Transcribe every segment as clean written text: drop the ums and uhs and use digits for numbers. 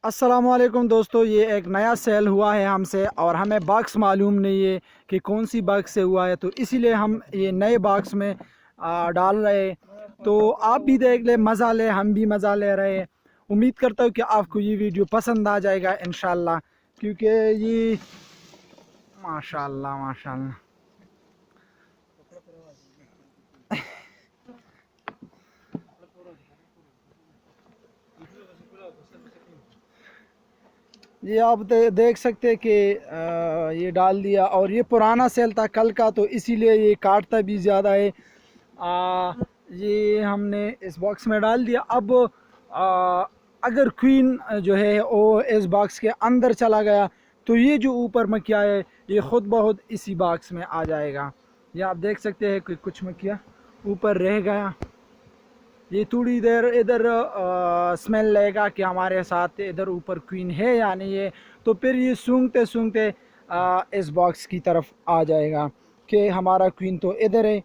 अस्सलामुअलैकुम दोस्तों, ये एक नया सेल हुआ है हमसे और हमें बॉक्स मालूम नहीं है कि कौन सी बॉक्स से हुआ है, तो इसीलिए हम ये नए बॉक्स में डाल रहे हैं। तो आप भी देख ले, मज़ा ले, हम भी मज़ा ले रहे हैं। उम्मीद करता हूँ कि आपको ये वीडियो पसंद आ जाएगा इंशाल्लाह, क्योंकि ये माशाल्लाह माशाल्लाह। ये आप देख सकते हैं कि ये डाल दिया, और ये पुराना सेल था कल का, तो इसीलिए ये काटता भी ज़्यादा है। ये हमने इस बॉक्स में डाल दिया। अब अगर क्वीन जो है वो इस बॉक्स के अंदर चला गया तो ये जो ऊपर मक्खिया है ये ख़ुद बहुत इसी बॉक्स में आ जाएगा। ये आप देख सकते हैं कि कुछ मक्खिया ऊपर रह गया। ये थोड़ी देर इधर स्मेल लेगा कि हमारे साथ इधर ऊपर क्वीन है या नहीं है, तो फिर ये सूंघते सूंघते इस बॉक्स की तरफ आ जाएगा कि हमारा क्वीन तो इधर है।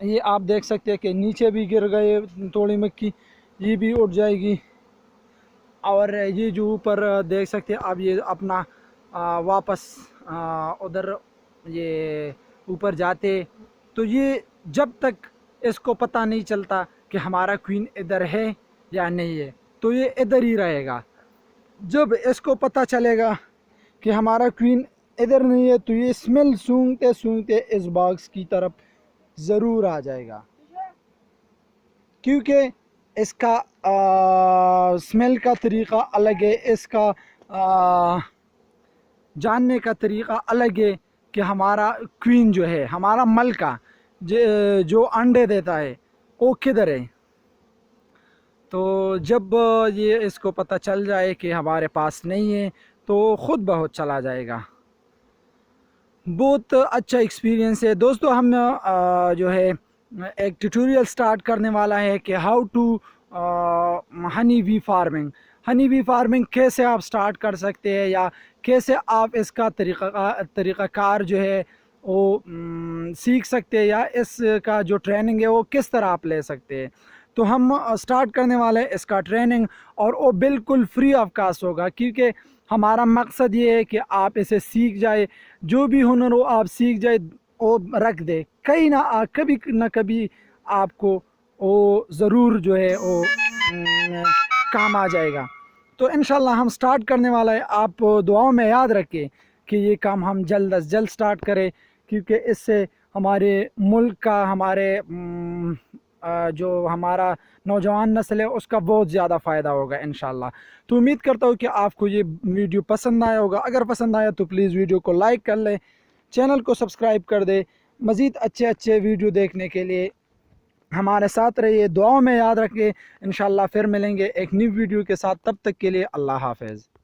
ये आप देख सकते हैं कि नीचे भी गिर गए थोड़ी मक्खी, ये भी उठ जाएगी। और ये जो ऊपर देख सकते हैं, अब ये अपना वापस उधर ये ऊपर जाते, तो ये जब तक इसको पता नहीं चलता कि हमारा क्वीन इधर है या नहीं है तो ये इधर ही रहेगा। जब इसको पता चलेगा कि हमारा क्वीन इधर नहीं है तो ये स्मेल सूंघते सूंघते इस बॉक्स की तरफ ज़रूर आ जाएगा, क्योंकि इसका स्मेल का तरीक़ा अलग है, इसका जानने का तरीक़ा अलग है कि हमारा क्वीन जो है, हमारा मलका जो अंडे देता है वो किधर है। तो जब ये इसको पता चल जाए कि हमारे पास नहीं है तो ख़ुद बहुत चला जाएगा। बहुत अच्छा एक्सपीरियंस है दोस्तों। हम जो है एक ट्यूटोरियल स्टार्ट करने वाला है कि how to honey bee farming. Honey bee farming कैसे आप स्टार्ट कर सकते हैं, या कैसे आप इसका तरीक़ाकार जो है वो सीख सकते हैं, या इसका जो ट्रेनिंग है वो किस तरह आप ले सकते हैं। तो हम स्टार्ट करने वाले हैं इसका ट्रेनिंग, और वो बिल्कुल फ्री ऑफ कास्ट होगा, क्योंकि हमारा मकसद ये है कि आप इसे सीख जाए, जो भी हुनर हो आप सीख जाए, वो रख दे, कहीं ना कभी आपको वो ज़रूर जो है वो काम आ जाएगा। तो इंशाल्लाह हम स्टार्ट करने वाला है। आप दुआओं में याद रखें कि ये काम हम जल्द अज जल्द स्टार्ट करें, क्योंकि इससे हमारे मुल्क का, हमारे जो हमारा नौजवान नस्ल है उसका बहुत ज़्यादा फ़ायदा होगा इंशाल्लाह। तो उम्मीद करता हूँ कि आपको ये वीडियो पसंद आया होगा। अगर पसंद आया तो प्लीज़ वीडियो को लाइक कर लें, चैनल को सब्सक्राइब कर दे। मज़ीद अच्छे अच्छे वीडियो देखने के लिए हमारे साथ रहिए, दुआओं में याद रखें। इंशाल्लाह फिर मिलेंगे एक न्यू वीडियो के साथ, तब तक के लिए अल्लाह हाफ़िज़।